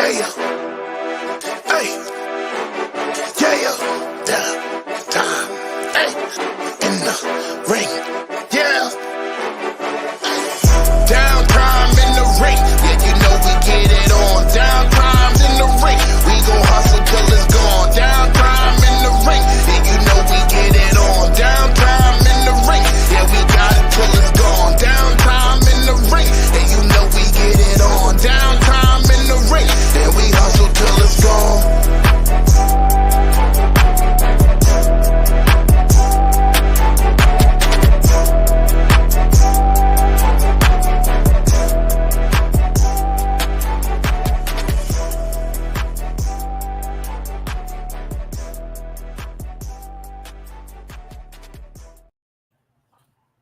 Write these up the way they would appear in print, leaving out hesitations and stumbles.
Hey, time, hey, in the ring, yeah. Downtime in the ring, yeah, you know we get it on. Downtime's in the ring, we gon' hustle till it's gone. Downtime in the ring, yeah, you know we get it on. Downtime in the ring, yeah, we got it till it's gone. Downtime in the ring, yeah, you know we get it on. Downtime in the ring, yeah, we hustle till it's gone.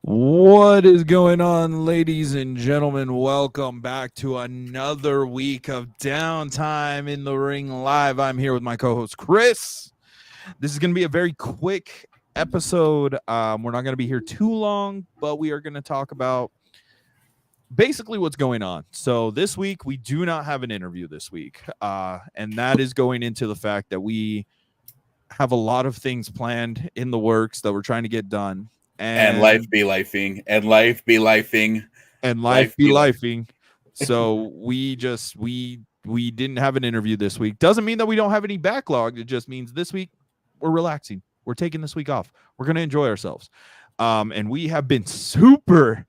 What is going on, ladies and gentlemen? Welcome back to another week of Downtime in the Ring Live. I'm here with my co-host, Chris. This is going to be a very quick episode. We're not going to be here too long, but we are going to talk about basically what's going on. So this week, we do not have an interview this week, and that is going into the fact that we have a lot of things planned in the works that we're trying to get done. And life be lifing, and life be lifing, and life be lifing. So we didn't have an interview this week. Doesn't mean that we don't have any backlog. It just means this week we're relaxing. We're taking this week off. We're going to enjoy ourselves. And we have been super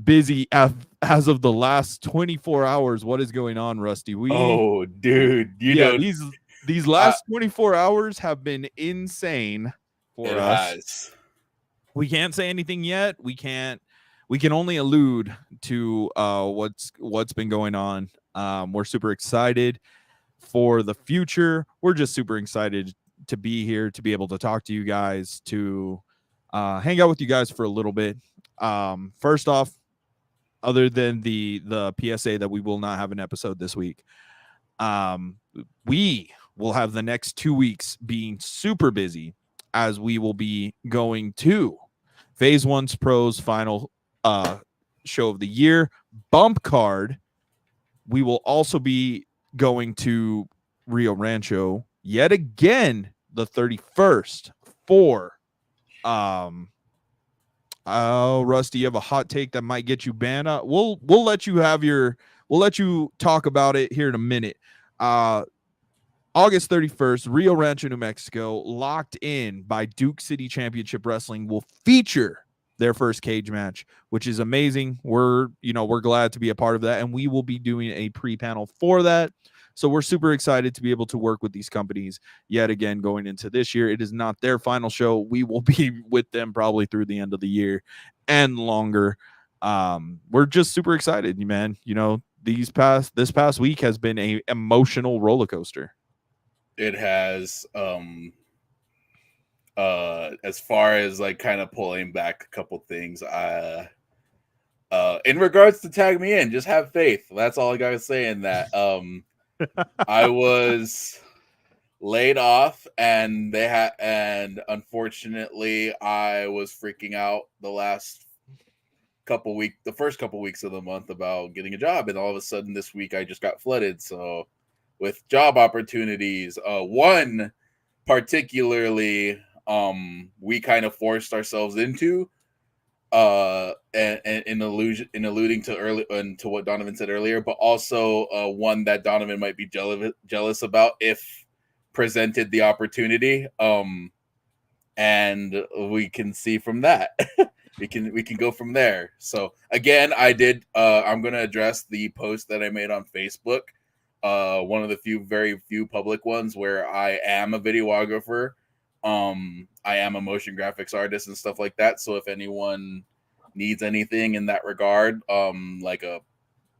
busy as of the last 24 hours. What is going on, Rusty? Dude, you know these last 24 hours have been insane for us. We can't say anything yet. We can only allude to what's been going on. We're super excited for the future. We're just super excited to be here, to be able to talk to you guys, to hang out with you guys for a little bit. First off, other than the PSA that we will not have an episode this week, we will have the next 2 weeks being super busy, as we will be going to Phase 1's Pros final show of the year, Bump Card. We will also be going to Rio Rancho yet again the 31st for Rusty, you have a hot take that might get you banned. We'll let you talk about it here in a minute. August 31st, Rio Rancho, New Mexico, Locked In by Duke City Championship Wrestling will feature their first cage match, which is amazing. We're glad to be a part of that, and we will be doing a pre-panel for that. So we're super excited to be able to work with these companies yet again going into this year. It is not their final show. We will be with them probably through the end of the year and longer. We're just super excited, man. You know, this past week has been an emotional roller coaster. It has, as far as like kind of pulling back a couple things, in regards to Tag Me In, just have faith. That's all I gotta say in that. I was laid off, and unfortunately I was freaking out the first couple weeks of the month about getting a job, and all of a sudden this week I just got flooded. So with job opportunities, one particularly we kind of forced ourselves into, and in alluding to what Donovan said earlier, but also one that Donovan might be jealous about if presented the opportunity, and we can see from that. we can go from there. So again, I'm going to address the post that I made on Facebook. One of the very few public ones where I am a videographer. I am a motion graphics artist and stuff like that. So if anyone needs anything in that regard, like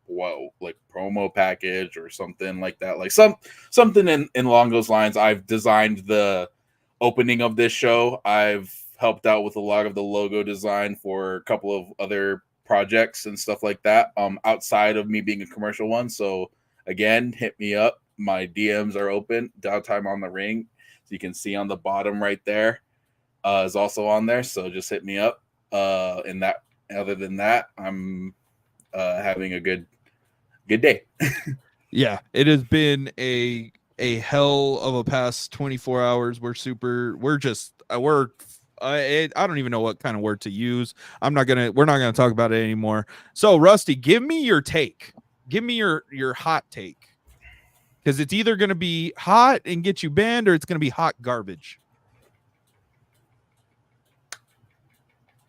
promo package or something like that, like something in along those lines, I've designed the opening of this show. I've helped out with a lot of the logo design for a couple of other projects and stuff like that, outside of me being a commercial one. So again, hit me up. My DMs are open. Downtime on the Ring, so you can see on the bottom right there, is also on there. So just hit me up. In that, other than that, I'm having a good day. Yeah, it has been a hell of a past 24 hours. We're I don't even know what kind of word to use. We're not gonna talk about it anymore. So Rusty, give me your take. Give me your hot take. Because it's either gonna be hot and get you banned, or it's gonna be hot garbage.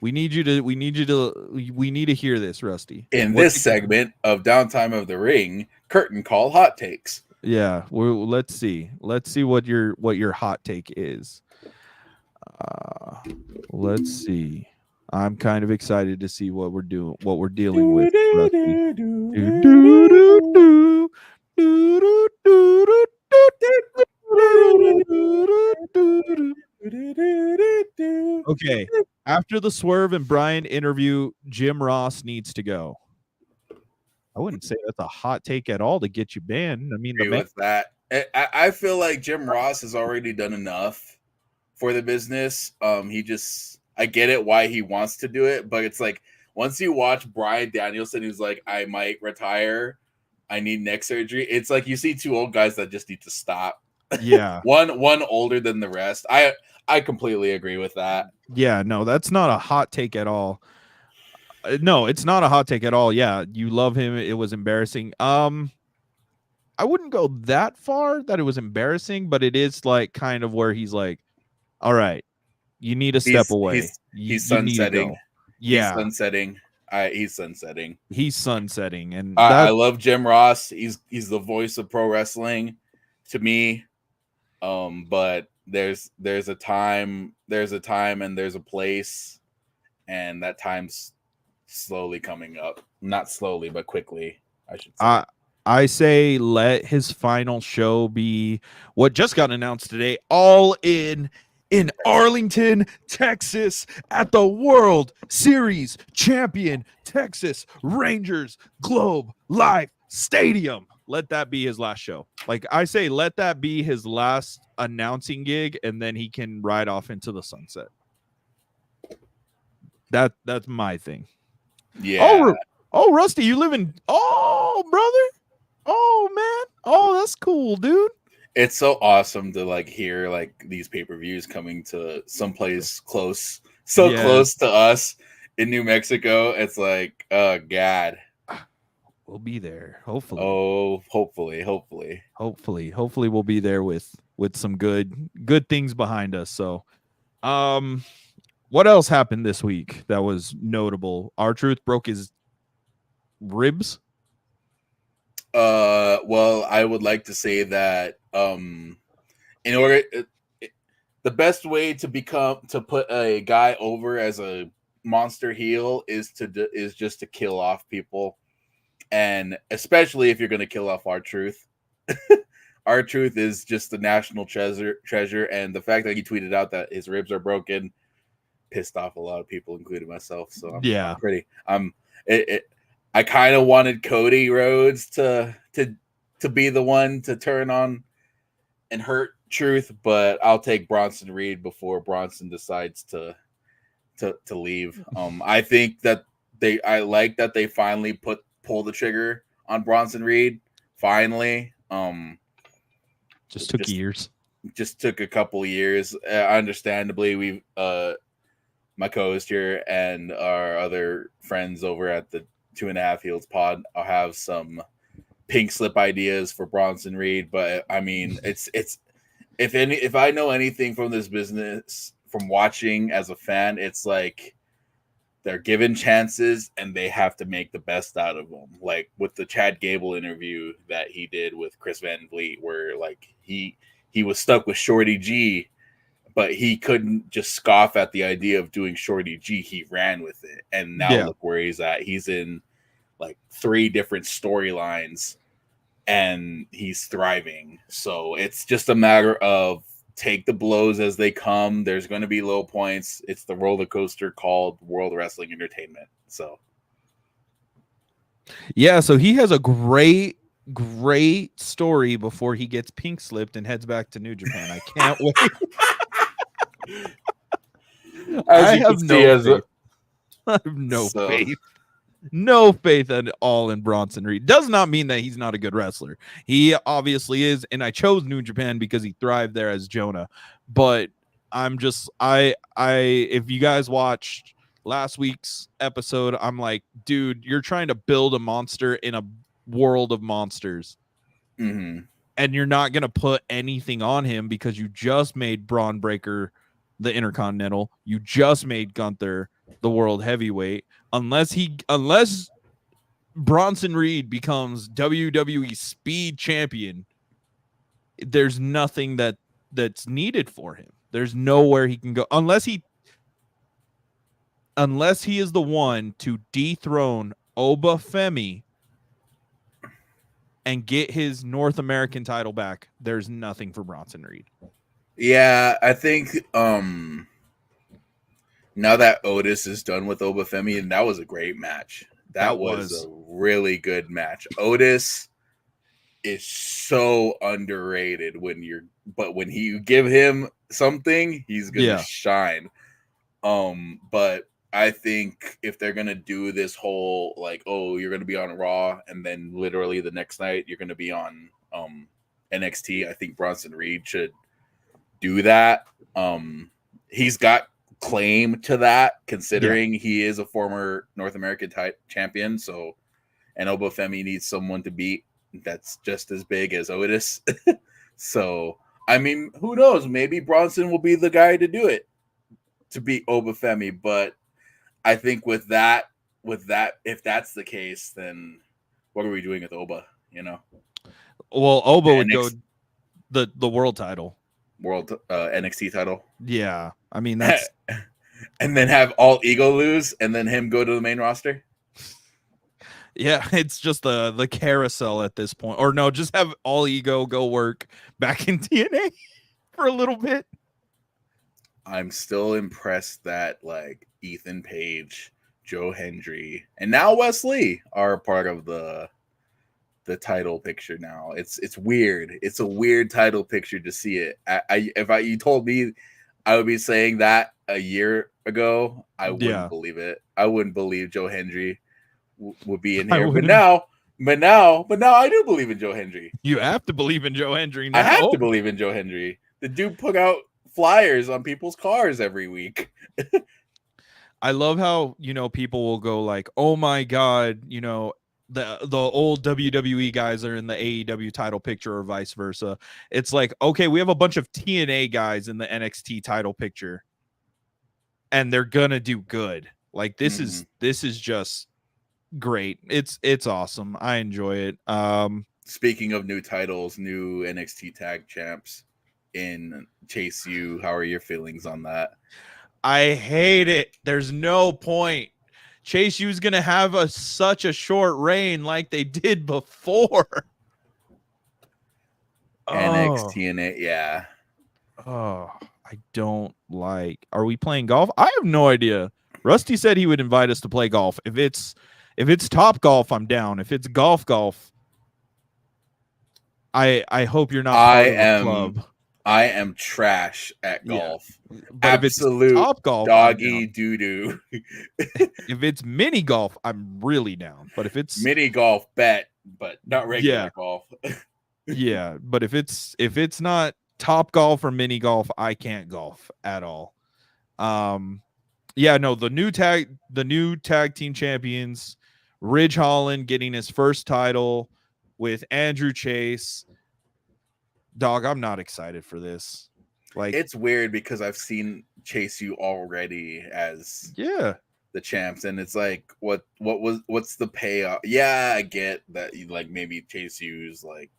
We need to hear this, Rusty. In this segment of Downtime of the Ring, Curtain Call Hot Takes. Yeah, let's see. Let's see what your hot take is. Let's see. I'm kind of excited to see what we're dealing with. Okay. After the Swerve and Brian interview, Jim Ross needs to go. I wouldn't say that's a hot take at all to get you banned. I mean, with that, I feel like Jim Ross has already done enough for the business. I get it why he wants to do it, but it's like once you watch Bryan Danielson, who's like, I might retire, I need neck surgery. It's like you see two old guys that just need to stop. Yeah, one older than the rest. I completely agree with that. Yeah, no, that's not a hot take at all. No, it's not a hot take at all. Yeah, you love him. It was embarrassing. I wouldn't go that far that it was embarrassing, but it is like kind of where he's like, all right, you need to step away. He's sunsetting. Yeah, he's sunsetting. He's sunsetting. He's sunsetting, and I love Jim Ross. He's the voice of pro wrestling to me. But there's a time and there's a place, and that time's slowly coming up. Not slowly, but quickly, I should say. I say let his final show be what just got announced today, All In Arlington, Texas, at the World Series champion Texas Rangers Globe Life Stadium. Let that be his last show. Like I say, let that be his last announcing gig, and then he can ride off into the sunset. That's my thing. Yeah. Oh, Rusty, you live in brother. Oh man. Oh, that's cool, dude. It's so awesome to like hear like these pay-per-views coming to someplace close to us in New Mexico. It's like, oh God. We'll be there, hopefully. Oh, hopefully we'll be there with some good things behind us. So, what else happened this week that was notable? R-Truth broke his ribs. Well, I would like to say that in order, the best way to put a guy over as a monster heel is just to kill off people. And especially if you're going to kill off R-Truth. R-Truth is just the national treasure. And the fact that he tweeted out that his ribs are broken pissed off a lot of people, including myself. So I kind of wanted Cody Rhodes to be the one to turn on and hurt Truth, but I'll take Bronson Reed before Bronson decides to leave. I think that I like that they finally pull the trigger on Bronson Reed. Finally, just took years. Just took a couple years. Understandably, we've my co-host here and our other friends over at the 2.5 Heels pod have some pink slip ideas for Bronson Reed. But I mean, it's if I know anything from this business from watching as a fan, it's like they're given chances and they have to make the best out of them. Like with the Chad Gable interview that he did with Chris Van Vliet, where like he was stuck with Shorty G, but he couldn't just scoff at the idea of doing Shorty G. He ran with it. And now look where he's at. He's in like 3 different storylines and he's thriving. So it's just a matter of take the blows as they come. There's going to be low points. It's the roller coaster called World Wrestling Entertainment. So yeah, so he has a great story before he gets pink slipped and heads back to New Japan. I can't wait. I have no faith. No faith at all in Bronson Reed. Does not mean that he's not a good wrestler. He obviously is, and I chose New Japan because he thrived there as Jonah. But I'm just if you guys watched last week's episode, I'm like, dude, you're trying to build a monster in a world of monsters. Mm-hmm. And you're not going to put anything on him because you just made Braun Breaker the Intercontinental. You just made Gunther the World Heavyweight. Unless Bronson Reed becomes WWE Speed Champion, there's nothing that's needed for him. There's nowhere he can go unless he is the one to dethrone Oba Femi and get his North American title back. There's nothing for Bronson Reed. Yeah, I think now that Otis is done with Oba Femi, and that was a great match. That was a really good match. Otis is so underrated when you give him something, he's gonna shine. But I think if they're gonna do this whole like, oh, you're gonna be on Raw, and then literally the next night you're gonna be on NXT, I think Bronson Reed should do that. He's got claim to that, considering he is a former North American champion. So, and Oba Femi needs someone to beat that's just as big as Otis. So, I mean, who knows? Maybe Bronson will be the guy to do it, to beat Oba Femi. But I think with that, if that's the case, then what are we doing with Oba? You know, well, Oba would go the world title, NXT title. Yeah, I mean that's, and then have all Ego lose, and then him go to the main roster. Yeah, it's just the carousel at this point. Or no, just have all Ego go work back in TNA for a little bit. I'm still impressed that like Ethan Page, Joe Hendry, and now Wesley are part of the title picture now. It's weird. It's a weird title picture to see it. If you told me I would be saying that a year ago, I wouldn't believe it. I wouldn't believe Joe Hendry would be in here. But now I do believe in Joe Hendry. You have to believe in Joe Hendry now. I have to believe in Joe Hendry. The dude put out flyers on people's cars every week. I love how, people will go like, oh my God, the old WWE guys are in the AEW title picture or vice versa. It's like, okay, we have a bunch of TNA guys in the NXT title picture and they're gonna do good. Like this is just great. It's awesome. I enjoy it. Speaking of new titles, new NXT tag champs in Chase U, how are your feelings on that? I hate it. There's no point. Chase U's gonna have such a short reign like they did before. NXT and it, yeah. Oh, I don't like. Are we playing golf? I have no idea. Rusty said he would invite us to play golf. If it's Top Golf, I'm down. If it's golf, I hope you're not part of the club. I am trash at golf. But absolute if it's Top Golf, doggy doo doo. If it's mini golf, I'm really down. But if it's mini golf, bet, but not regular golf. Yeah, but if it's not Top Golf or mini golf, I can't golf at all. The new tag team champions, Ridge Holland getting his first title with Andrew Chase. Dog, I'm not excited for this. Like, it's weird because I've seen Chase U already as the champs, and it's like, what's the payoff? Yeah, I get that, like maybe Chase U's like,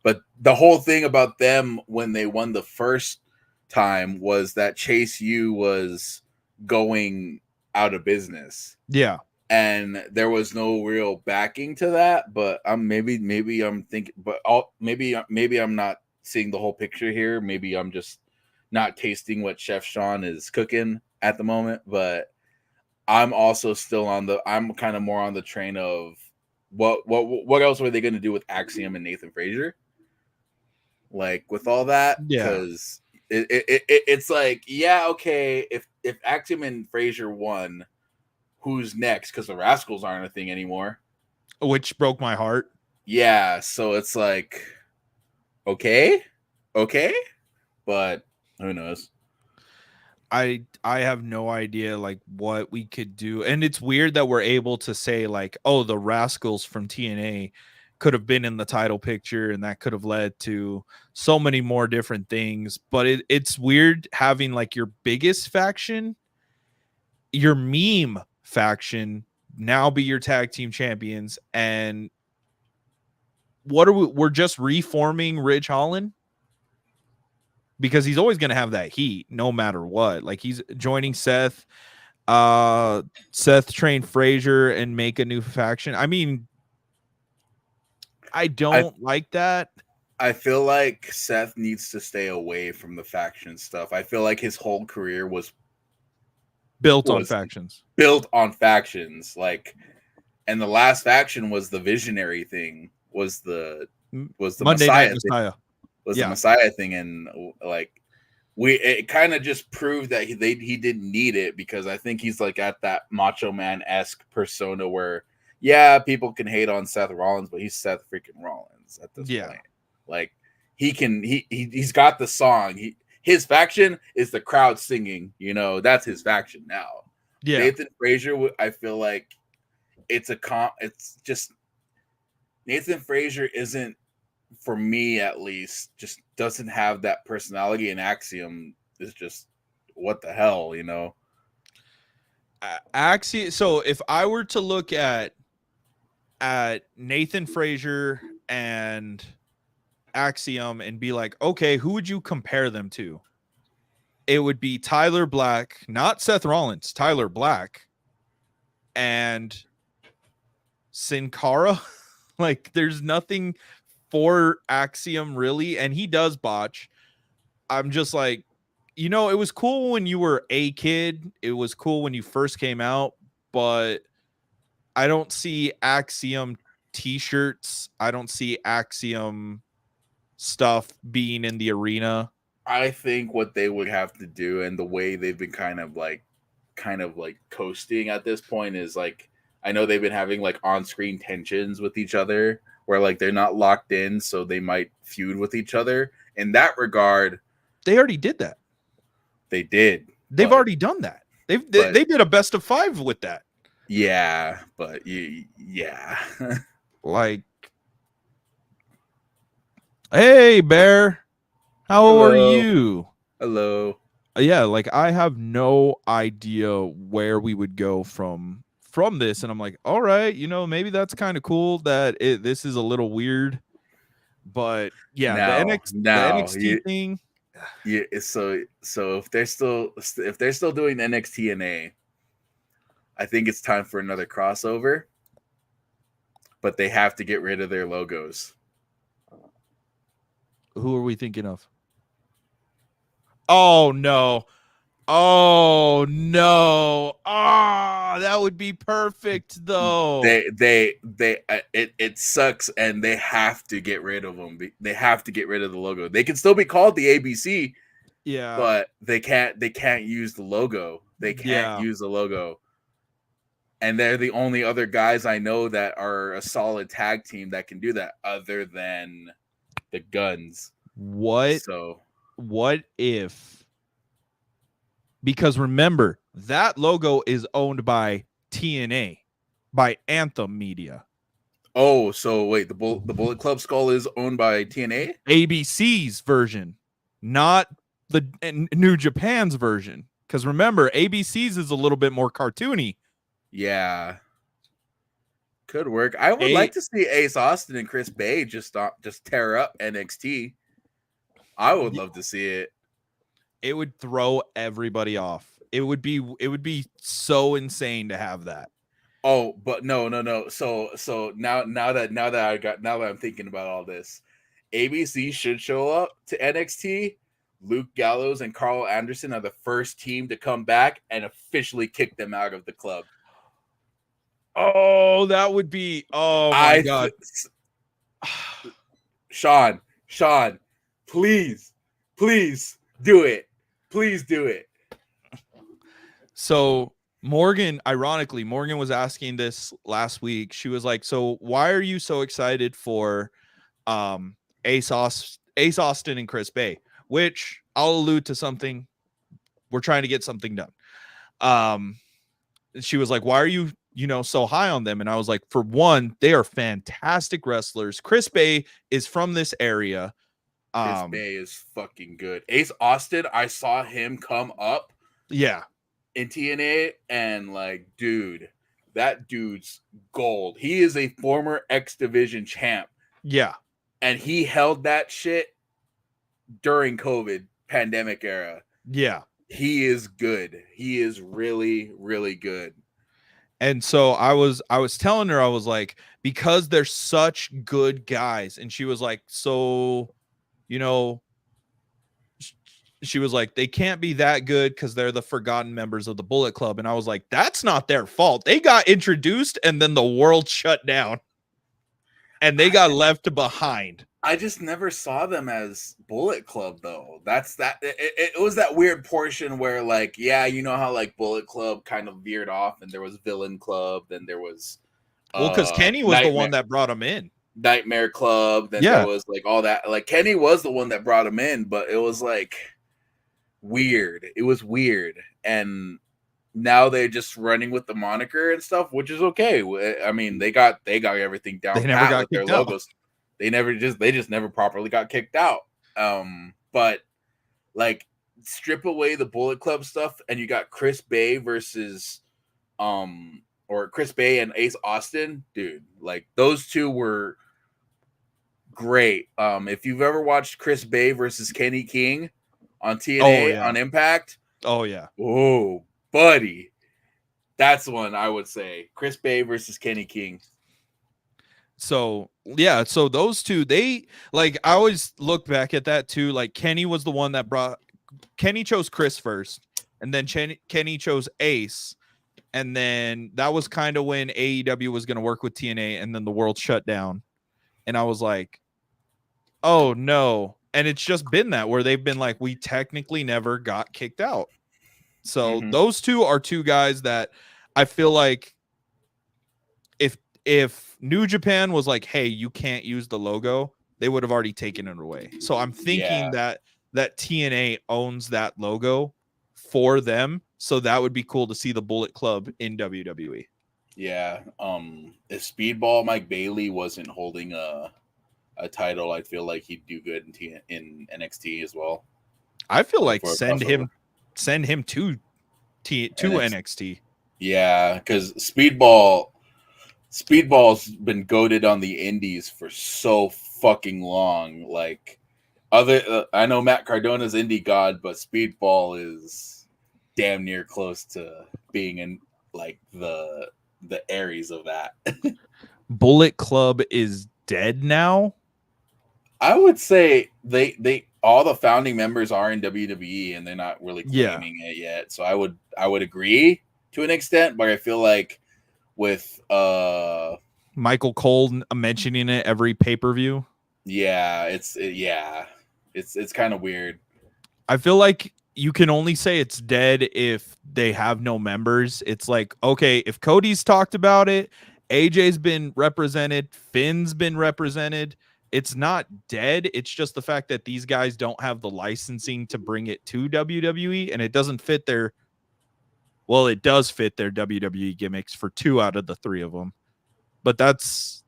but the whole thing about them when they won the first time was that Chase U was going out of business. Yeah. And there was no real backing to that, but maybe I'm thinking, but maybe I'm not seeing the whole picture here. Maybe I'm just not tasting what Chef Sean is cooking at the moment, but I'm also still I'm kind of more on the train of what else were they going to do with Axiom and Nathan Frazier? Like with all that, because it's like, yeah, okay, if Axiom and Frazier won, who's next because the Rascals aren't a thing anymore. Which broke my heart. Yeah, so it's like, okay, but who knows? I have no idea like what we could do. And it's weird that we're able to say like, oh, the Rascals from TNA could have been in the title picture and that could have led to so many more different things. But it's weird having like your biggest faction, your meme faction now be your tag team champions. And what are we're just reforming Ridge Holland? Because he's always going to have that heat no matter what. Like he's joining Seth train Frazier and make a new faction. I mean, I don't like that. I feel like Seth needs to stay away from the faction stuff. I feel like his whole career was built on factions. Like, and the last faction was the visionary thing, was the Monday Messiah Night Messiah. The Messiah thing, and like it kind of just proved that he didn't need it, because I think he's like at that Macho Man-esque persona where people can hate on Seth Rollins, but he's Seth freaking Rollins at this point. Like he's got the song. His faction is the crowd singing, that's his faction now. Yeah. Nathan Frazier, I feel like it's just Nathan Frazier isn't, for me at least, just doesn't have that personality, and Axiom is just what the hell, Axiom. So if I were to look at Nathan Frazier and Axiom and be like, okay, who would you compare them to? It would be Tyler Black, not Seth Rollins, Tyler Black, and Sin Cara. Like there's nothing for Axiom really, and he does botch. I'm just like, it was cool when you were a kid. It was cool when you first came out, but I don't see Axiom t-shirts. I don't see Axiom stuff being in the arena. I think what they would have to do, and the way they've been kind of like coasting at this point, is like, I know they've been having like on-screen tensions with each other where like they're not locked in, so they might feud with each other. In that regard, they already did that. They did. They've already done that. They did a best of 5 with that. Yeah, but yeah. Like, hey, Bear, how are you? Hello. Yeah, like I have no idea where we would go from this, and I'm like, all right, maybe that's kind of cool that this is a little weird, but yeah, the NXT thing. Yeah, so if they're still doing NXT NA, I think it's time for another crossover, but they have to get rid of their logos. Who are we thinking of? Oh no. That would be perfect though. It sucks, and they have to get rid of them. They have to get rid of the logo. They can still be called the ABC, but they can't use the logo. They can't use the logo. And they're the only other guys I know that are a solid tag team that can do that, other than the Guns. What if? Because remember, that logo is owned by TNA, by Anthem Media. Oh, so wait, the Bullet Club skull is owned by TNA? ABC's version, not the New Japan's version. Because remember, ABC's is a little bit more cartoony. Yeah. Could work. I would like to see Ace Austin and Chris Bay just tear up NXT. I would love to see it. It would throw everybody off. It would be so insane to have that. Oh, but no. So now that I'm thinking about all this, ABC should show up to NXT. Luke Gallows and Carl Anderson are the first team to come back and officially kick them out of the club. Oh, that would be. Oh my God, Sean, please do it. Please do it. So Morgan, ironically, Morgan was asking this last week. She was like, "So why are you so excited for Ace Austin and Chris Bay?" Which I'll allude to something. We're trying to get something done. She was like, "Why are you, so high on them?" And I was like, "For one, they are fantastic wrestlers. Chris Bay is from this area. Chris Bay is fucking good. Ace Austin, I saw him come up Yeah. in TNA, and like, dude, that dude's gold. He is a former X Division champ. Yeah. And he held that shit during COVID pandemic era. Yeah. He is good. He is really, really good. And so I was telling her, I was like, because they're such good guys. And she was like, so, she was like, they can't be that good because they're the forgotten members of the Bullet Club. And I was like, that's not their fault. They got introduced and then the world shut down and they got left behind. I just never saw them as Bullet Club though. It was that weird portion where like, yeah, you know how like Bullet Club kind of veered off and there was Villain Club, then there was because Kenny was the one that brought him in. Nightmare Club, then there was like all that. Like Kenny was the one that brought him in, but it was like weird. It was weird. And now they're just running with the moniker and stuff, which is okay. I mean, they got everything down. They never got their logos. They just never properly got kicked out. But like strip away the Bullet Club stuff and you got Chris Bay versus or Chris Bay and Ace Austin, dude. Like those two were great. If you've ever watched Chris Bay versus Kenny King on TNA on Impact. Oh yeah. Oh, buddy. That's one I would say. Chris Bay versus Kenny King. So yeah, so those two, they like I always look back at that too. Like Kenny was the one that Kenny chose Chris first, and then Kenny chose Ace, and then that was kind of when AEW was going to work with TNA, and then the world shut down, and I was like, oh no. And it's just been that where they've been like, we technically never got kicked out. So those two are two guys that I feel like if New Japan was like, hey, you can't use the logo, they would have already taken it away. So I'm thinking that TNA owns that logo for them. So that would be cool to see the Bullet Club in WWE. Yeah. If Speedball Mike Bailey wasn't holding a title, I feel like he'd do good in NXT as well. I feel like send him to NXT. Yeah, because Speedball's been goated on the indies for so fucking long. Like I know Matt Cardona's indie god, but Speedball is damn near close to being in like the Aries of that. Bullet Club is dead now. I would say they all the founding members are in WWE and they're not really claiming it yet. So I would agree to an extent, but I feel like with Michael Cole mentioning it every pay-per-view. Yeah, it's kind of weird. I feel like you can only say it's dead if they have no members. It's like, okay, if Cody's talked about it, AJ's been represented, Finn's been represented, it's not dead. It's just the fact that these guys don't have the licensing to bring it to WWE, and it doesn't fit their it does fit their WWE gimmicks for 2 out of the 3 of them. But that's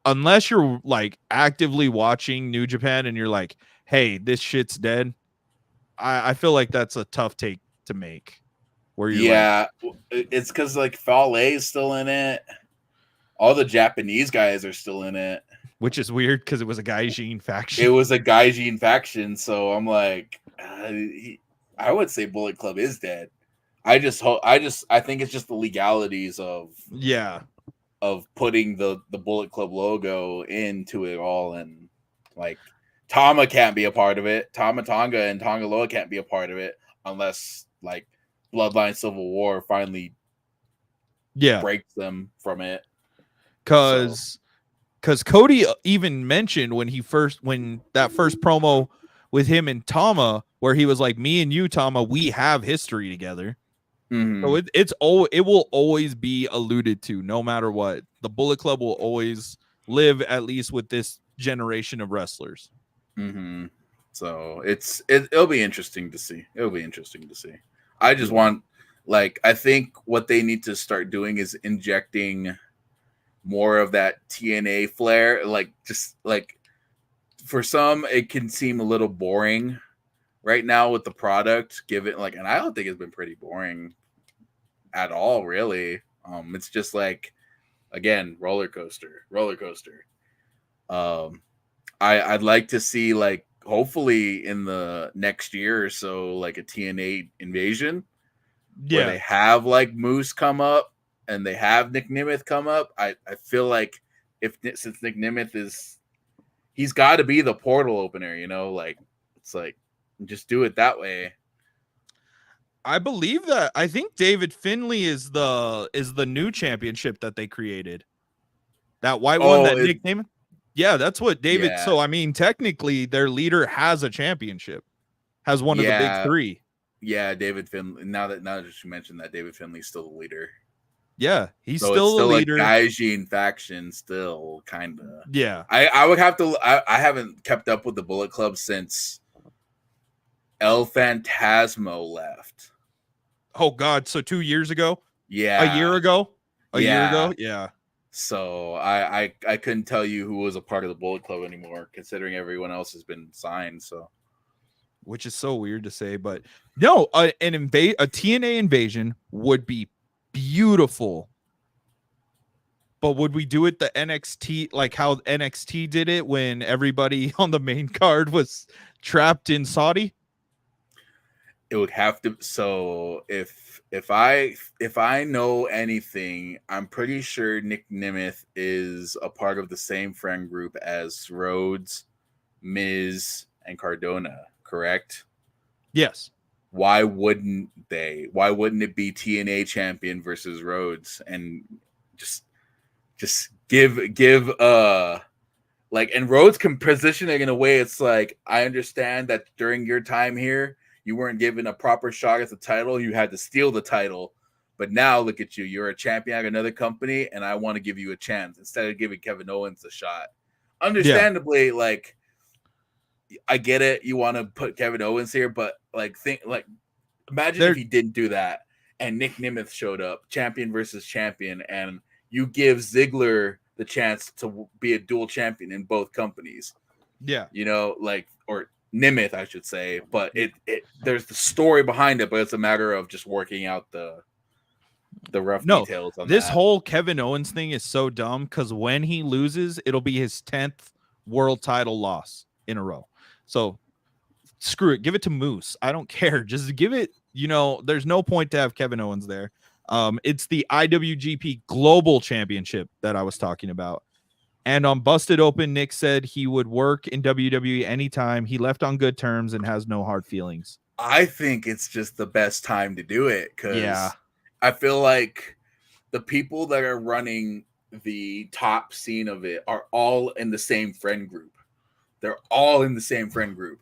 unless you're like actively watching New Japan and you're like, hey, this shit's dead. I feel like that's a tough take to make. Where you're it's because like Fale is still in it. All the Japanese guys are still in it. Which is weird because it was a Gaijin faction. It was a Gaijin faction, so I'm like, I would say Bullet Club is dead. I think it's just the legalities of putting the Bullet Club logo into it all, and like Tama can't be a part of it. Tama Tonga and Tonga Loa can't be a part of it unless like Bloodline Civil War finally breaks them from it. Because Cody even mentioned when that first promo with him and Tama, where he was like, me and you, Tama, we have history together. Mhm. So it will always be alluded to no matter what. The Bullet Club will always live, at least with this generation of wrestlers. Mm-hmm. So it'll be interesting to see. It'll be interesting to see. I just want, like, I think what they need to start doing is injecting more of that TNA flair. Like, just like, for some, it can seem a little boring right now with the product. Given, like, and I don't think it's been pretty boring at all, really. It's just like, again, roller coaster. I'd like to see, like, hopefully in the next year or so, like a TNA invasion where they have like Moose come up and they have Nick Nemeth come up. I feel like since Nick Nemeth he's got to be the portal opener, you know, like it's like just do it that way. I believe that. I think David Finlay is the new championship that they created. That white one that Nick Nemeth. Yeah, that's what David. Yeah. So I mean, technically, their leader has a championship, has one of the big three. Yeah, David Finlay. Now that you mentioned that, David Finlay's still the leader. Yeah, he's still the leader. Like Gaijin faction, still kind of. Yeah, I would have to. I haven't kept up with the Bullet Club since El Phantasmo left. Oh God! So 2 years ago? Yeah, a year ago. Yeah. So I couldn't tell you who was a part of the Bullet Club anymore, considering everyone else has been signed. So, which is so weird to say, but no, a TNA invasion would be beautiful. But would we do it the NXT, like how NXT did it when everybody on the main card was trapped in Saudi? It would have to. So if I know anything, I'm pretty sure Nick Nemeth is a part of the same friend group as Rhodes, Miz, and Cardona, correct? Yes. Why wouldn't they? Why wouldn't it be TNA champion versus Rhodes and just give like, and Rhodes can position it in a way it's like, I understand that during your time here, you weren't given a proper shot at the title. You had to steal the title. But now look at you. You're a champion at another company, and I want to give you a chance instead of giving Kevin Owens a shot. Understandably, like, I get it. You want to put Kevin Owens here, but imagine if he didn't do that and Nick Nemeth showed up, champion versus champion, and you give Ziggler the chance to be a dual champion in both companies. Yeah. You know, like, or Nemeth, I should say, but there's the story behind it, but it's a matter of just working out the rough details on this that. Whole Kevin Owens thing is so dumb because when he loses, it'll be his 10th world title loss in a row. So screw it, give it to Moose. I don't care. Just give it. You know, there's no point to have Kevin Owens there. It's the IWGP Global Championship that I was talking about. And on Busted Open, Nick said he would work in WWE anytime. He left on good terms and has no hard feelings. I think it's just the best time to do it because I feel like the people that are running the top scene of it are all in the same friend group. They're all in the same friend group.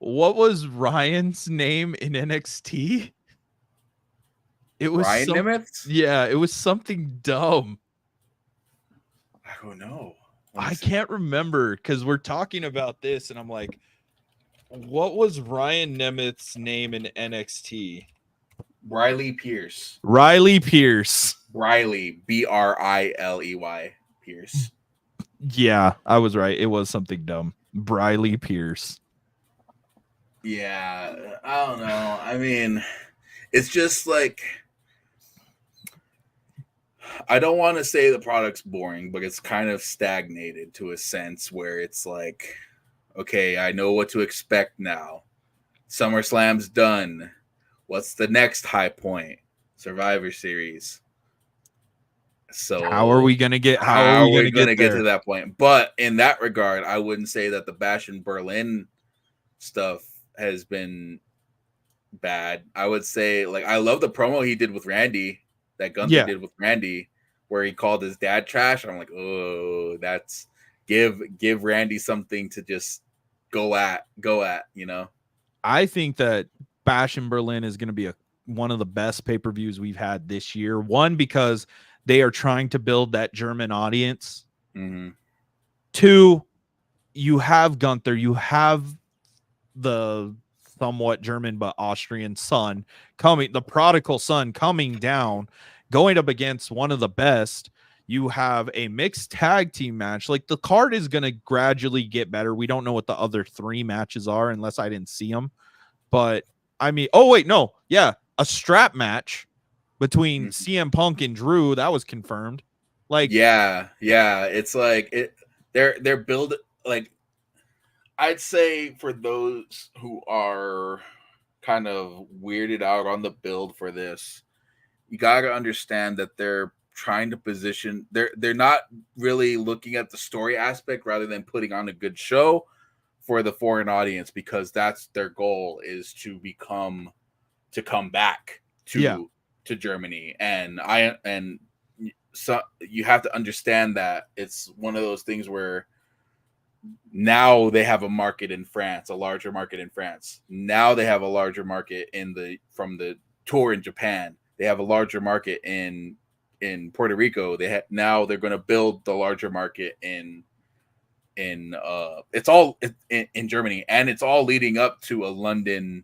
What was Ryan's name in NXT? It was Ryan Nemeth? Yeah, it was something dumb. I don't know. I can't remember because we're talking about this and I'm like, what was Ryan Nemeth's name in NXT? Riley Pierce. Riley Pierce. Riley, Briley Pierce. Yeah, I was right. It was something dumb. Riley Pierce. Yeah, I don't know. I mean, it's just like, I don't want to say the product's boring, but it's kind of stagnated to a sense where it's like, okay, I know what to expect now. SummerSlam's done. What's the next high point? Survivor Series. So how are we gonna get? How are we gonna get to that point? But in that regard, I wouldn't say that the Bash in Berlin stuff has been bad. I would say, like, I love the promo he did with Randy, that Gunther did with Randy, where he called his dad trash. I'm like, oh, that's give Randy something to just go at, you know. I think that Bash in Berlin is going to be one of the best pay-per-views we've had this year. One, because they are trying to build that German audience. Mm-hmm. Two, you have Gunther, you have the somewhat German but Austrian son coming, the prodigal son coming down, going up against one of the best. You have a mixed tag team match. Like, the card is going to gradually get better. We don't know what the other 3 matches are unless I didn't see them. But I mean, oh wait, no. Yeah, a strap match between CM Punk and Drew, that was confirmed. Like, yeah, it's like they're build, like, I'd say for those who are kind of weirded out on the build for this, you gotta understand that they're trying to position, they're not really looking at the story aspect rather than putting on a good show for the foreign audience, because that's their goal, is to come back to Germany. And so you have to understand that it's one of those things where now they have a market in France, a larger market in France. Now they have a larger market from the tour in Japan. They have a larger market in Puerto Rico. Now they're going to build the larger market in it's all in Germany, and it's all leading up to a London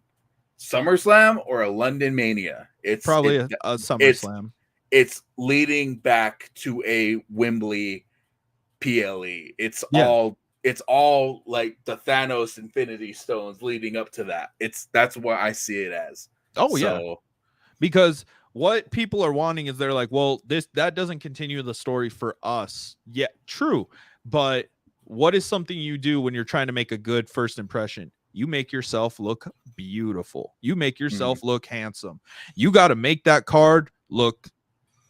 SummerSlam or a London Mania. It's probably a SummerSlam. It's leading back to a Wembley PLE. It's all like the Thanos Infinity Stones leading up to that. That's what I see it as. Oh, so, yeah. Because what people are wanting is, they're like, well, that doesn't continue the story for us. Yeah, true. But what is something you do when you're trying to make a good first impression? You make yourself look beautiful. You make yourself look handsome. You got to make that card look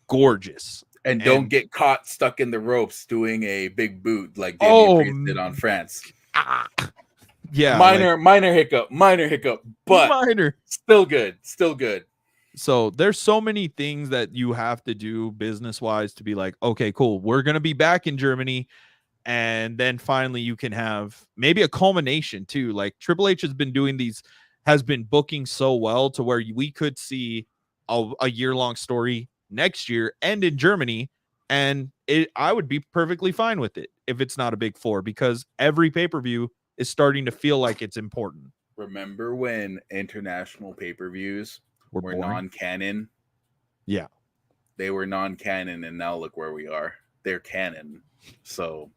gorgeous. And don't get caught stuck in the ropes doing a big boot like Damian Priest did on France. Yeah. Minor hiccup, but still good. So there's so many things that you have to do business-wise to be like, okay, cool, we're going to be back in Germany. And then finally you can have maybe a culmination too. Like, Triple H has been booking so well to where we could see a year-long story next year and in Germany, and I would be perfectly fine with it if it's not a big 4, because every pay-per-view is starting to feel like it's important. Remember when international pay-per-views were non-canon? Yeah, they were non-canon, and now look where we are. They're canon, so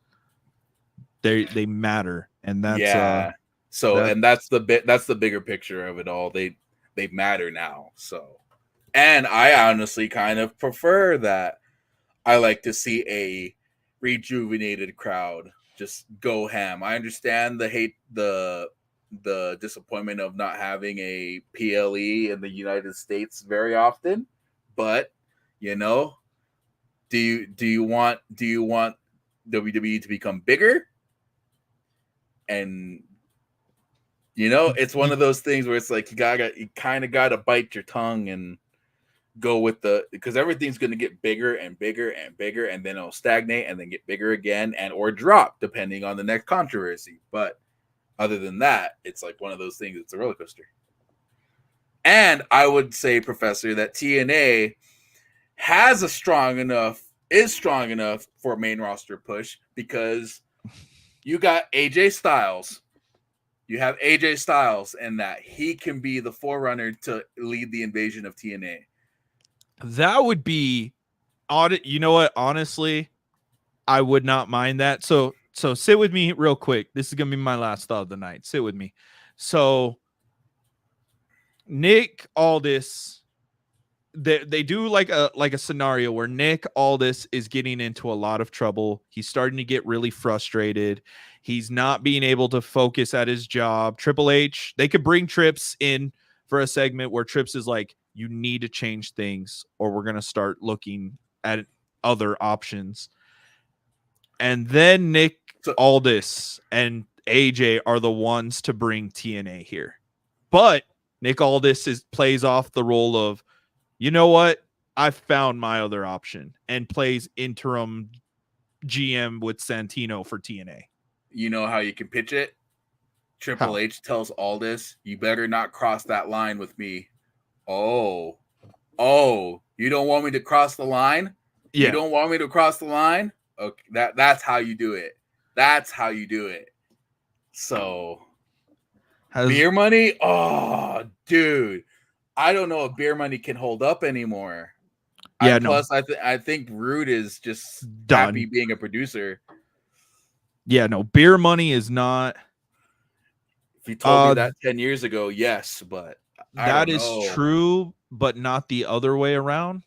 they matter, and that's that's the bigger picture of it all. They matter now, so. And I honestly kind of prefer that. I like to see a rejuvenated crowd just go ham. I understand the disappointment of not having a PLE in the United States very often, but do you want WWE to become bigger? And it's one of those things where it's like you kind of gotta bite your tongue and go with because everything's going to get bigger and bigger and bigger, and then it'll stagnate and then get bigger again or drop depending on the next controversy. But other than that, it's like one of those things. It's a roller coaster. And I would say, Professor, that TNA is strong enough for a main roster push, because you got AJ Styles. You have AJ Styles, and that he can be the forerunner to lead the invasion of TNA. That would be odd. You know what? Honestly, I would not mind that. So sit with me real quick. This is going to be my last thought of the night. Sit with me. So Nick Aldis, they do like a scenario where Nick Aldis is getting into a lot of trouble. He's starting to get really frustrated. He's not being able to focus at his job. Triple H, they could bring Trips in for a segment where Trips is like, you need to change things, or we're going to start looking at other options. And then Nick Aldis and AJ are the ones to bring TNA here. But Nick Aldis plays off the role of, you know what? I found my other option, and plays interim GM with Santino for TNA. You know how you can pitch it? Triple H tells Aldis, you better not cross that line with me, Oh, you don't want me to cross the line? Yeah. You don't want me to cross the line? Okay, that's how you do it. That's how you do it. So beer money? Oh, dude. I don't know if beer money can hold up anymore. Yeah, Plus, I think Rude is just done. happy being a producer. Yeah, no, beer money is not. If you told me that 10 years ago, yes, but that is true, but not the other way around.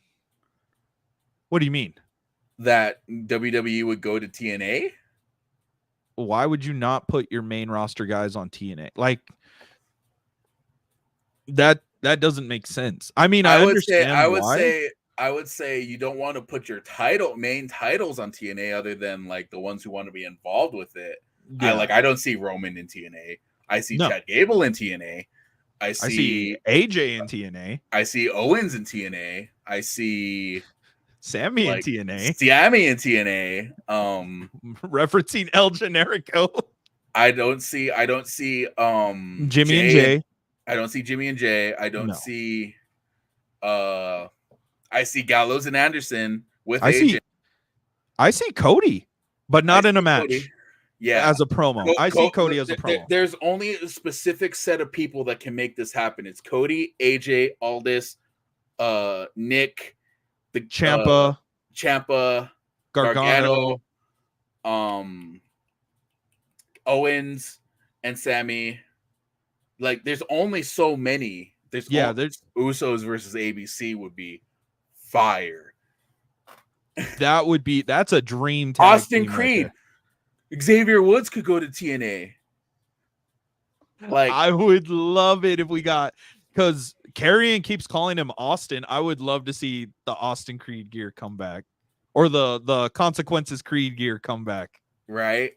What do you mean? That WWE would go to TNA? Why would you not put your main roster guys on TNA? Like that doesn't make sense. I mean, I understand I would say you don't want to put your main titles on TNA other than like the ones who want to be involved with it. Yeah. I don't see Roman in TNA. I see Chad Gable in TNA. I see AJ in TNA. I see Owens in TNA. I see Sammy in TNA. Sammy in TNA. Referencing El Generico. I don't see Jimmy and Jay. I don't see Jimmy and Jay. I don't see I see Gallows and Anderson with AJ. I see Cody, but not in a match. Cody. Yeah, as a promo. I see Cody as a promo. There's only a specific set of people that can make this happen. It's Cody, AJ, Aldis, Nick, the Ciampa, Gargano, Owens, and Sammy. Like, there's only so many. There's Usos versus ABC would be fire. That's a dream. Austin Creed. Right, Xavier Woods could go to TNA. Like, I would love it if we got, because Karrion keeps calling him Austin. I would love to see the Austin Creed gear come back, or the Consequences Creed gear come back. Right.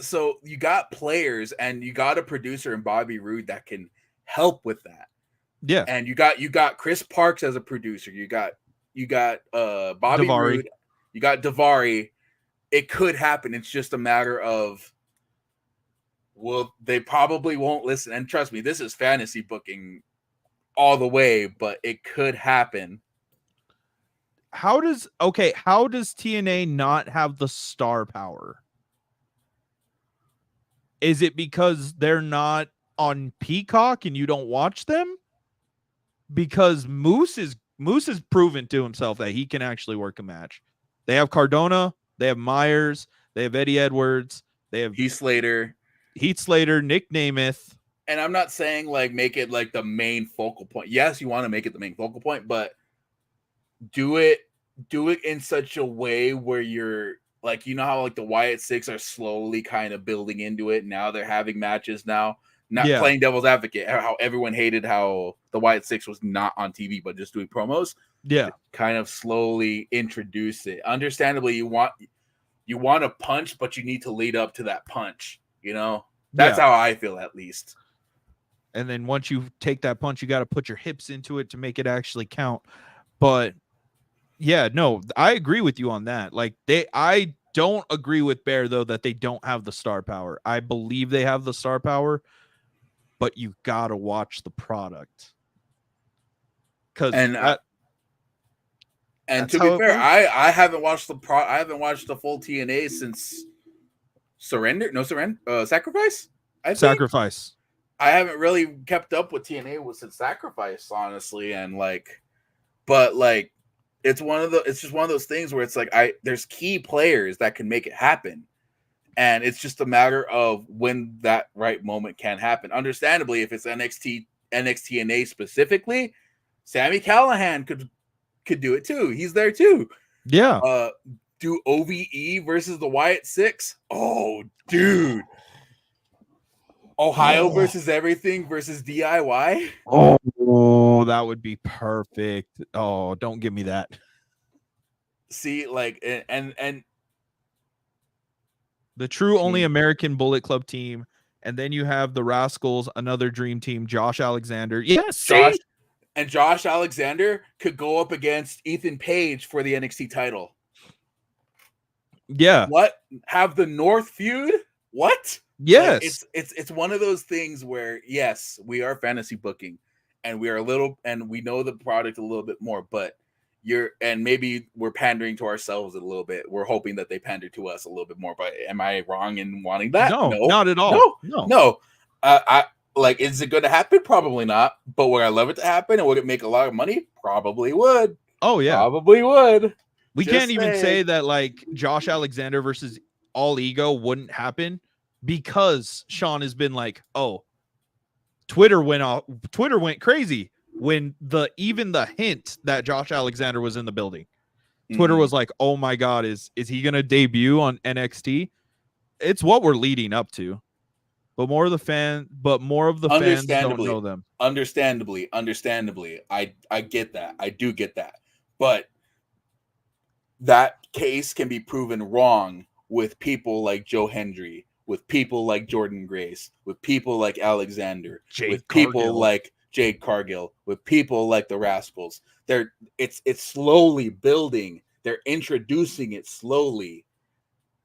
So you got players and you got a producer in Bobby Roode that can help with that. Yeah. And you got Chris Parks as a producer. You got Bobby Roode. You got Daivari. It could happen. It's just a matter of, well, they probably won't listen. And trust me, this is fantasy booking all the way, but it could happen. How does TNA not have the star power? Is it because they're not on Peacock and you don't watch them? Because Moose has proven to himself that he can actually work a match. They have Cardona. They have Myers. They have Eddie Edwards. They have Heath Slater, Nick Namath. And I'm not saying like make it like the main focal point. Yes, you want to make it the main focal point, but do it in such a way where you're like, you know how like the Wyatt Six are slowly kind of building into it. Now they're having matches now. Not playing devil's advocate, how everyone hated how the Wyatt Six was not on TV, but just doing promos. Yeah. Kind of slowly introduce it. Understandably, you want a punch, but you need to lead up to that punch. You know, that's how I feel, at least. And then once you take that punch, you got to put your hips into it to make it actually count. But yeah, no, I agree with you on that. Like I don't agree with Bear though, that they don't have the star power. I believe they have the star power, but you got to watch the product. And to be fair, I haven't watched I haven't watched the full TNA since Sacrifice. Sacrifice. I haven't really kept up with TNA since Sacrifice, honestly, and but it's just one of those things where it's like there's key players that can make it happen, and it's just a matter of when that right moment can happen. Understandably, if it's NXT TNA specifically, Sami Callihan could do it too. He's there too. Yeah. Do OVE versus the Wyatt Six? Oh, dude. Ohio versus everything versus DIY? Oh, that would be perfect. Oh, don't give me that. See, and the true only American Bullet Club team, and then you have the Rascals, another dream team, Josh Alexander. Yes, Josh Alexander could go up against Ethan Page for the NXT title. Yeah. What? Have the North feud? What? Yes. It's one of those things where, yes, we are fantasy booking, and we know the product a little bit more, but maybe we're pandering to ourselves a little bit. We're hoping that they pander to us a little bit more. But am I wrong in wanting that? No, not at all. No. I like, is it going to happen? Probably not. But would I love it to happen? And would it make a lot of money? Probably would. Oh yeah, probably would. We can't even say that like Josh Alexander versus All Ego wouldn't happen because Sean has been like, oh, Twitter went crazy when even the hint that Josh Alexander was in the building. Twitter was like, oh my God, is he gonna debut on NXT? It's what we're leading up to. But more of the fans don't know them. Understandably, I get that. I do get that. But that case can be proven wrong with people like Joe Hendry, with people like Jordan Grace, with people like Alexander, people like Jade Cargill, with people like the Rascals. It's slowly building. They're introducing it slowly,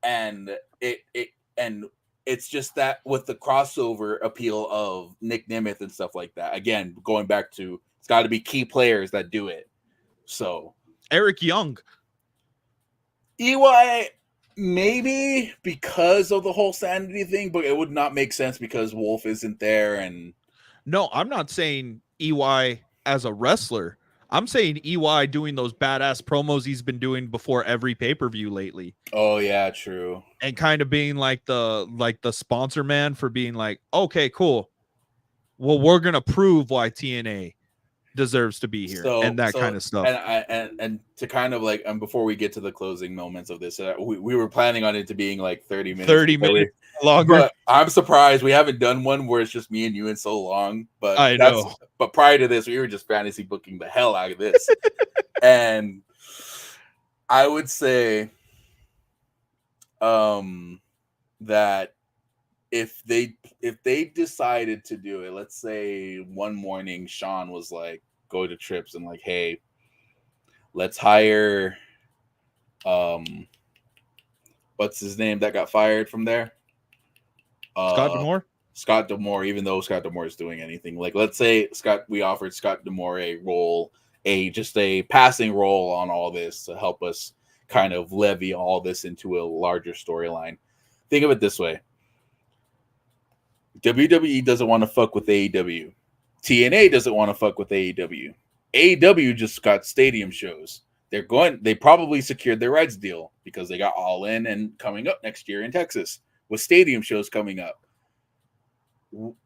and it's just that with the crossover appeal of Nick Nemeth and stuff like that. Again, going back to, it's got to be key players that do it. So Eric Young, EY, maybe because of the whole sanity thing, but it would not make sense because Wolf isn't there. And no, I'm not saying EY as a wrestler. I'm saying EY doing those badass promos he's been doing before every pay-per-view lately. Oh yeah, true. And kind of being like the sponsor man for being like, okay, cool. Well, we're gonna prove why TNA deserves to be here, and that kind of stuff. And to kind of like, before we get to the closing moments of this, we were planning on it to being like 30 minutes. 30 minutes longer. But I'm surprised we haven't done one where it's just me and you in so long. But I know. But prior to this, we were just fantasy booking the hell out of this. And I would say that if they decided to do it, let's say one morning Sean was like, go to Trips and like, hey, let's hire what's his name that got fired from there? Scott D'Amore, even though Scott D'Amore is doing anything. Like, let's say we offered Scott D'Amore a role, just a passing role on all this to help us kind of levy all this into a larger storyline. Think of it this way. WWE doesn't want to fuck with AEW. TNA doesn't want to fuck with AEW. AEW just got stadium shows. They probably secured their rights deal because they got All In and coming up next year in Texas with stadium shows coming up.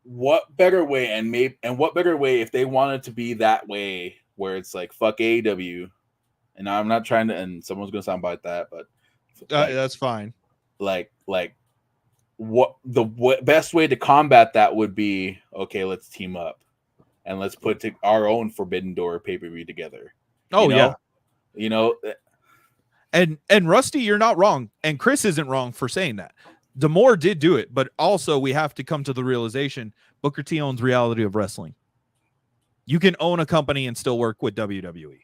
What better way, and what better way if they wanted to be that way where it's like, fuck AEW, and I'm not trying to, and someone's gonna sound about that, but that's fine. What best way to combat that would be, okay, let's team up and let's put our own Forbidden Door pay-per-view together. Yeah. And Rusty, you're not wrong. And Chris isn't wrong for saying that. D'Amore did do it, but also we have to come to the realization Booker T owns Reality of Wrestling. You can own a company and still work with WWE.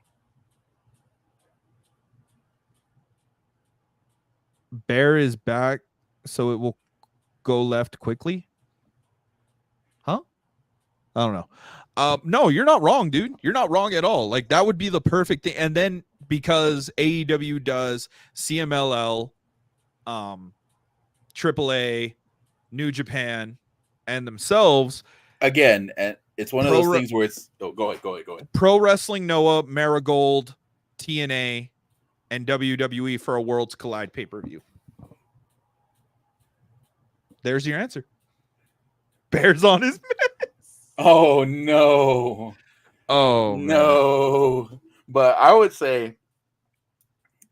Bear is back, so it will go left quickly. Huh? I don't know. No, you're not wrong, dude. You're not wrong at all. Like, that would be the perfect thing. And then because AEW does CMLL, AAA, New Japan, and themselves. Again, and it's one of those things where it's go ahead. Pro Wrestling Noah, Marigold, TNA, and WWE for a Worlds Collide pay-per-view. There's your answer. Bear's on his mess. Oh no. Oh no. Man. But I would say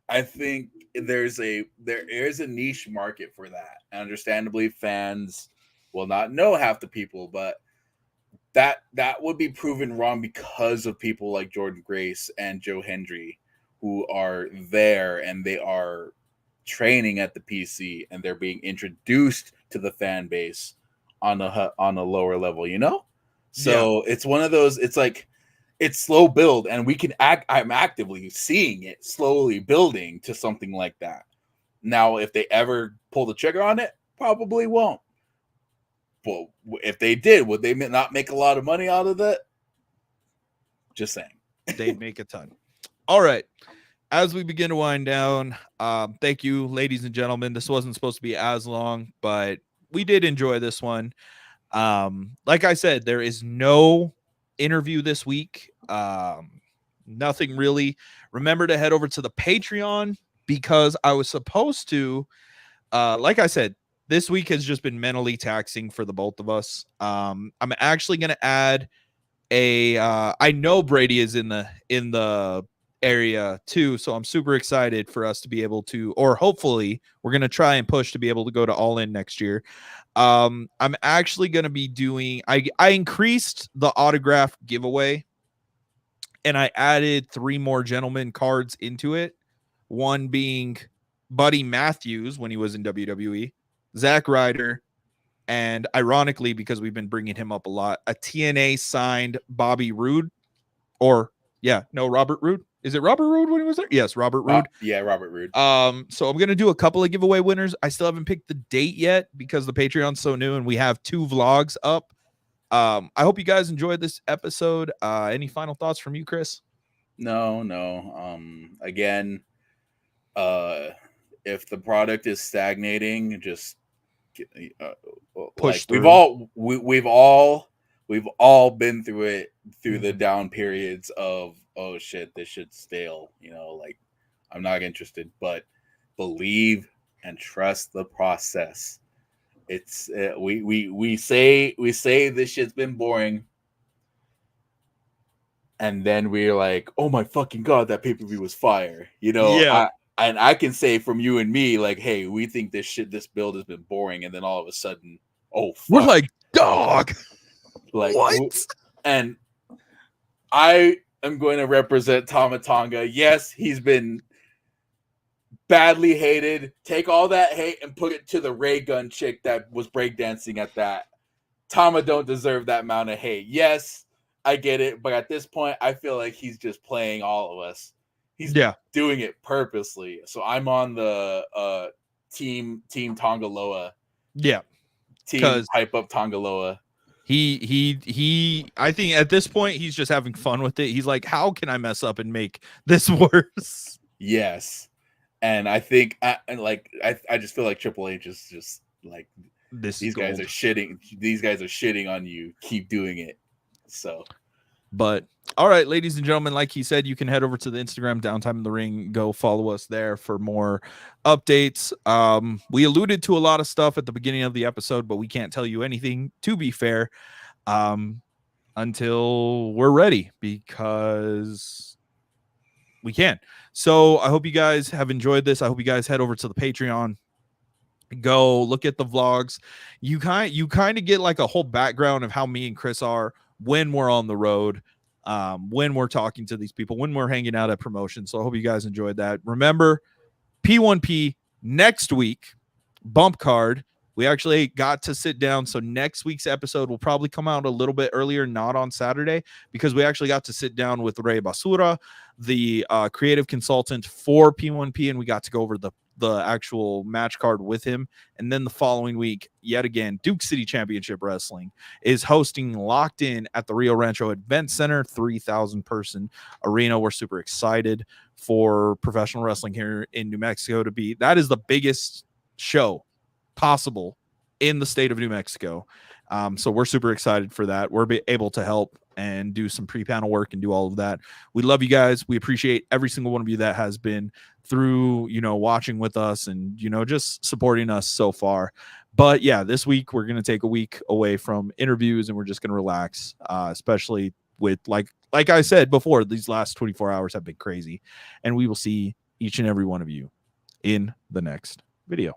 I think there is a niche market for that. And understandably, fans will not know half the people, but that would be proven wrong because of people like Jordan Grace and Joe Hendry, who are there and they are training at the PC and they're being introduced to the fan base on a lower level, So It's one of those, it's like, it's slow build, and I'm actively seeing it slowly building to something like that. Now, if they ever pull the trigger on it, probably won't. But if they did, would they not make a lot of money out of that? Just saying. They'd make a ton. All right. As we begin to wind down, thank you, ladies and gentlemen. This wasn't supposed to be as long, but we did enjoy this one. Like I said, there is no interview this week. Nothing really. Remember to head over to the Patreon because I was supposed to, like I said, this week has just been mentally taxing for the both of us. I'm actually going to add I know Brady is in the area too, so I'm super excited for us to be able to, or hopefully we're going to try and push to be able to go to All In next year. I'm actually going to be doing, I increased the autograph giveaway and I added 3 more gentleman cards into it. One being Buddy Matthews when he was in WWE, Zack Ryder, and ironically, because we've been bringing him up a lot, a TNA signed Bobby Roode, Robert Roode. Is it Robert Roode when he was there? Yes, Robert Roode. Yeah, Robert Roode. So I'm going to do a couple of giveaway winners. I still haven't picked the date yet because the Patreon's so new and we have 2 vlogs up. I hope you guys enjoyed this episode. Any final thoughts from you, Chris? No. Again, if the product is stagnating, just push through. We've all been through it, through the down periods of, oh shit, this shit's stale, like I'm not interested. But believe and trust the process. It's we say this shit's been boring, and then we're like, oh my fucking god, that pay-per-view was fire. Yeah. I can say from you and me, like, hey, we think this build has been boring, and then all of a sudden, oh fuck. We're like, dog. Like what? And I am going to represent Tama Tonga. Yes, he's been badly hated. Take all that hate and put it to the ray gun chick that was breakdancing at that. Tama don't deserve that amount of hate. Yes, I get it, but at this point, I feel like he's just playing all of us. He's doing it purposely. So I'm on the team Tongaloa. Yeah. Team hype up Tongaloa. He I think at this point he's just having fun with it. He's like, how can I mess up and make this worse? Yes. And I think I just feel like Triple H is just like, these guys are shitting on you. Keep doing it. So, but all right, ladies and gentlemen, like he said, you can head over to the Instagram Downtime in the Ring. Go follow us there for more updates. We alluded to a lot of stuff at the beginning of the episode, but we can't tell you anything, to be fair, until we're ready, because we can. So I hope you guys have enjoyed this. I hope you guys head over to the Patreon. Go look at the vlogs. You kind of get like a whole background of how me and Chris are when we're on the road. When we're talking to these people, when we're hanging out at promotions. So I hope you guys enjoyed that. Remember, P1P next week, bump card. We actually got to sit down. So next week's episode will probably come out a little bit earlier, not on Saturday, because we actually got to sit down with Ray Basura, the creative consultant for P1P, and we got to go over the actual match card with him. And then the following week, yet again, Duke City Championship Wrestling is hosting Locked In at the Rio Rancho Event Center, 3,000 person arena. We're super excited for professional wrestling here in New Mexico to be. That is the biggest show possible in the state of New Mexico. So we're super excited for that. We're able to help and do some pre-panel work and do all of that. We love you guys. We appreciate every single one of you that has been through, watching with us and, just supporting us so far. But yeah, this week we're going to take a week away from interviews and we're just going to relax, especially with like I said before, these last 24 hours have been crazy, and we will see each and every one of you in the next video.